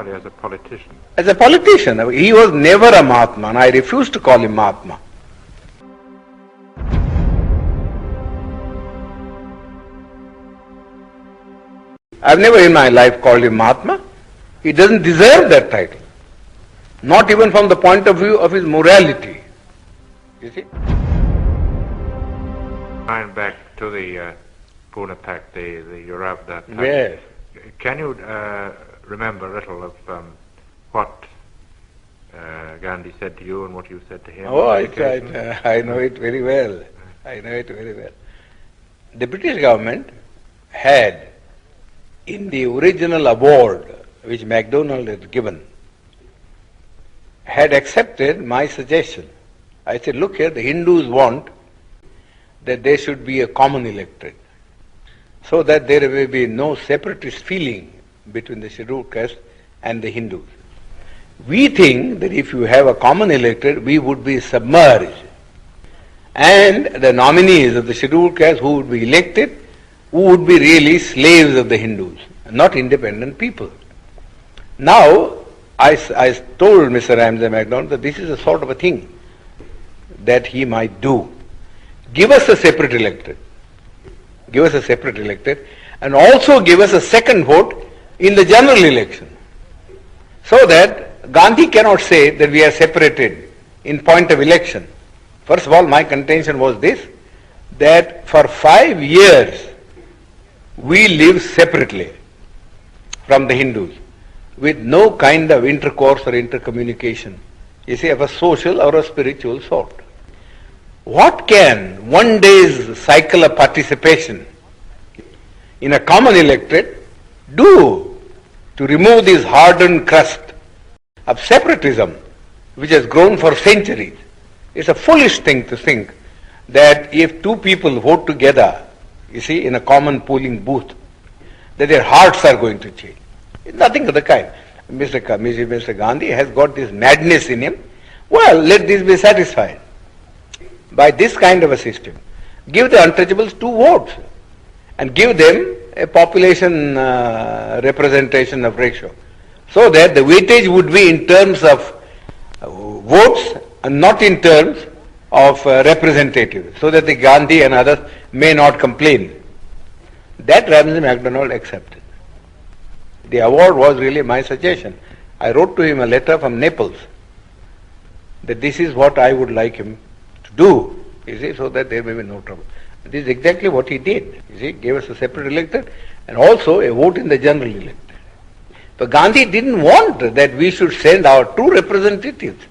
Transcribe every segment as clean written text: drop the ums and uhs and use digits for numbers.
entirely as a politician. As a politician, he was never a Mahatma, and I refuse to call him Mahatma. I've never in my life called him Mahatma. He doesn't deserve that title. Not even from the point of view of his morality. You see? Going back to the Pune Pact, the Yerawadh Pact. Yes. Can you remember a little of what Gandhi said to you and what you said to him? Oh, I know it very well. I know it very well. The British government had, in the original award which MacDonald had given, had accepted my suggestion. I said, look here, the Hindus want that there should be a common electorate, so that there will be no separatist feeling between the scheduled caste and the Hindus. We think that if you have a common electorate, we would be submerged, and the nominees of the scheduled caste who would be elected would be really slaves of the Hindus, not independent people. Now, I told Mr. Ramsay MacDonald that this is a sort of a thing that he might do. Give us a separate electorate. Give us a separate electorate, and also give us a second vote in the general election, so that Gandhi cannot say that we are separated in point of election. First of all, my contention was this, that for 5 years we lived separately from the Hindus, with no kind of intercourse or intercommunication, you see, of a social or a spiritual sort. What can one day's cycle of participation in a common electorate do to remove this hardened crust of separatism which has grown for centuries? It's a foolish thing to think that if two people vote together, you see, in a common polling booth, that their hearts are going to change. It's nothing of the kind. Mr. Gandhi has got this madness in him. Well, let this be satisfied by this kind of a system. Give the untouchables 2 votes and give them a population representation of ratio, so that the weightage would be in terms of votes and not in terms of representatives, so that the Gandhi and others may not complain. That Ramsay MacDonald accepted. The award was really my suggestion. I wrote to him a letter from Naples that this is what I would like him to do, you see, so that there may be no trouble. This is exactly what he did. You see, gave us a separate electorate and also a vote in the general electorate. But Gandhi didn't want that we should send our 2 representatives.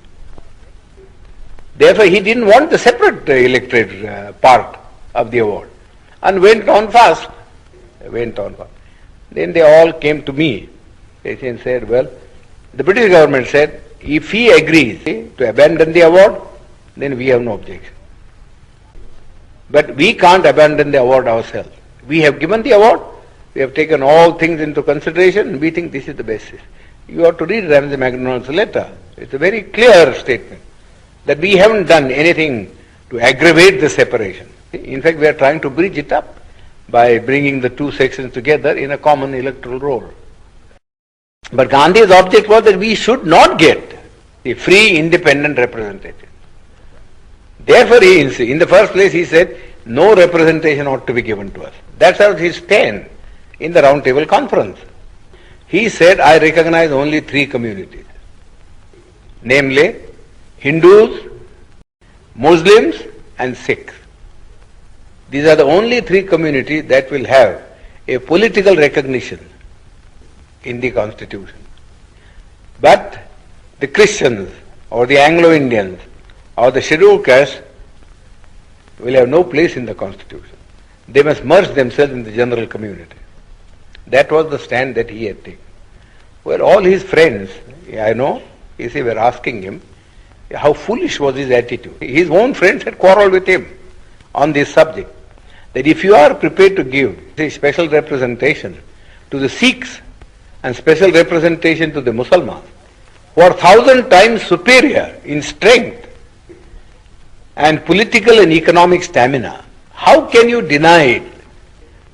Therefore, he didn't want the separate electorate part of the award, and went on fast. Then they all came to me. They said, well, the British government said, if he agrees to abandon the award, then we have no objection. But we can't abandon the award ourselves. We have given the award, we have taken all things into consideration, and we think this is the basis. You have to read Ramsay MacDonald's letter. It's a very clear statement that we haven't done anything to aggravate the separation. In fact, we are trying to bridge it up by bringing the 2 sections together in a common electoral roll. But Gandhi's object was that we should not get a free, independent representative. Therefore, in the first place, he said, no representation ought to be given to us. That's how his stand in the Round Table Conference. He said, I recognize only 3 communities, namely Hindus, Muslims, and Sikhs. These are the only 3 communities that will have a political recognition in the Constitution. But the Christians or the Anglo-Indians or the scheduled caste will have no place in the Constitution. They must merge themselves in the general community. That was the stand that he had taken. Well, all his friends, I know, you see, were asking him how foolish was his attitude. His own friends had quarreled with him on this subject, that if you are prepared to give a special representation to the Sikhs and special representation to the Muslims, who are 1,000 times superior in strength and political and economic stamina, how can you deny it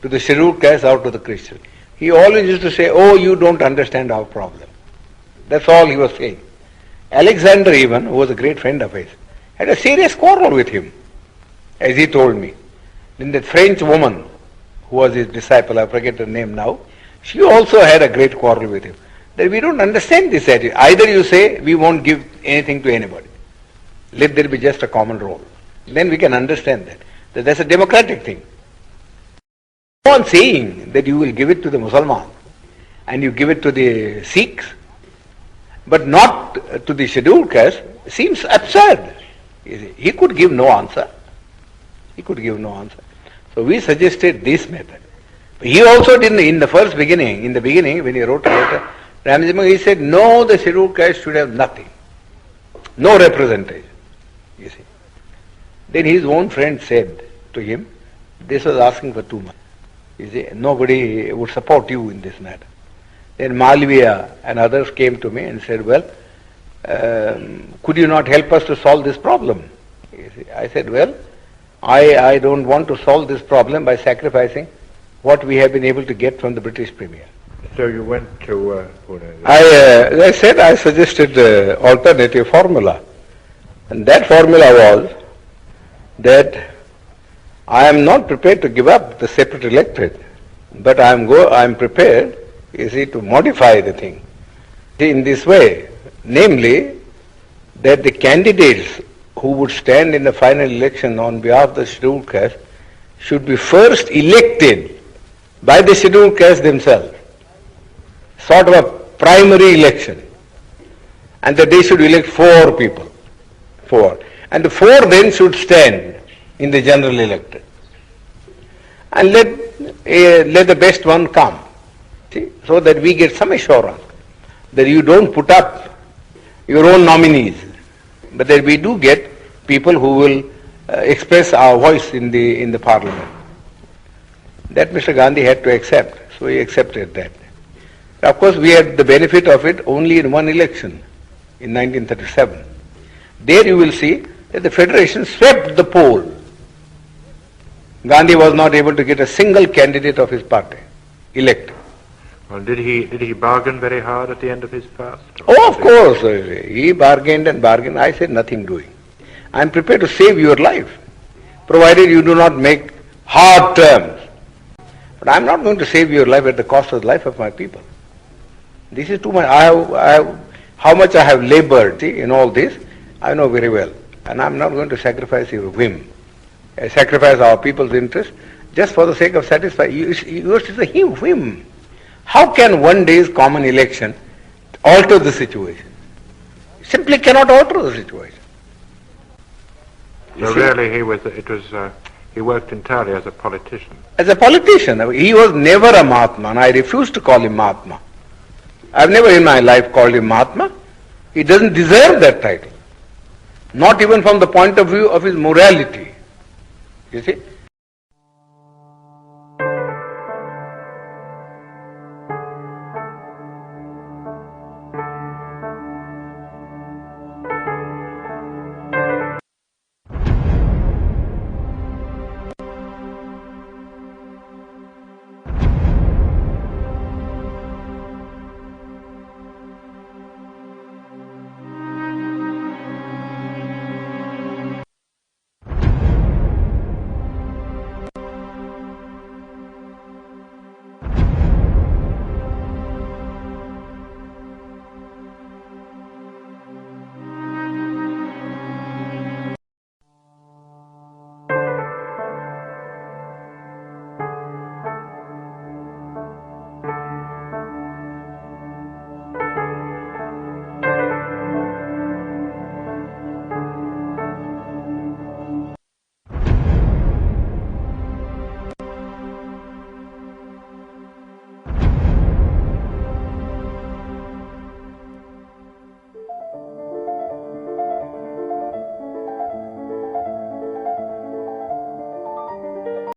to the scheduled caste or to the Christian? He always used to say, oh, you don't understand our problem. That's all he was saying. Alexander even, who was a great friend of his, had a serious quarrel with him, as he told me. Then that French woman, who was his disciple, I forget her name now, she also had a great quarrel with him. That we don't understand this attitude. Either you say, we won't give anything to anybody. Let there be just a common role. Then we can understand that that's a democratic thing. Go on saying that you will give it to the Muslims and you give it to the Sikhs, but not to the scheduled caste, seems absurd. He could give no answer. He could give no answer. So we suggested this method. He also didn't, in the beginning, when he wrote a letter, Ramji, he said, no, the scheduled caste should have nothing. No representation. You see. Then his own friend said to him, this was asking for too much. You see, nobody would support you in this matter. Then Malviya and others came to me and said, well, could you not help us to solve this problem? You see, I said, well, I don't want to solve this problem by sacrificing what we have been able to get from the British Premier. So you went to Pune? I suggested the alternative formula. And that formula was that I am not prepared to give up the separate electorate, but I am prepared, you see, to modify the thing in this way, namely that the candidates who would stand in the final election on behalf of the scheduled caste should be first elected by the scheduled caste themselves, sort of a primary election, and that they should elect 4 people, 4, and the 4 then should stand in the general electorate, and let the best one come, see, so that we get some assurance that you don't put up your own nominees, but that we do get people who will express our voice in the parliament. That Mr. Gandhi had to accept, so he accepted that. Of course, we had the benefit of it only in one election, in 1937. There you will see that the Federation swept the poll. Gandhi was not able to get a single candidate of his party elected. Well, did he bargain very hard at the end of his fast? Oh, of course. He bargained and bargained. I said nothing doing. I am prepared to save your life, provided you do not make hard terms. But I am not going to save your life at the cost of the life of my people. This is too much. How much I have labored in all this, I know very well. And I am not going to sacrifice your whim, sacrifice our people's interest, just for the sake of satisfying. Yours is a whim. How can one day's common election alter the situation? Simply cannot alter the situation. So really he worked entirely as a politician. As a politician. He was never a Mahatma, and I refuse to call him Mahatma. I've never in my life called him Mahatma. He doesn't deserve that title. Not even from the point of view of his morality. You see?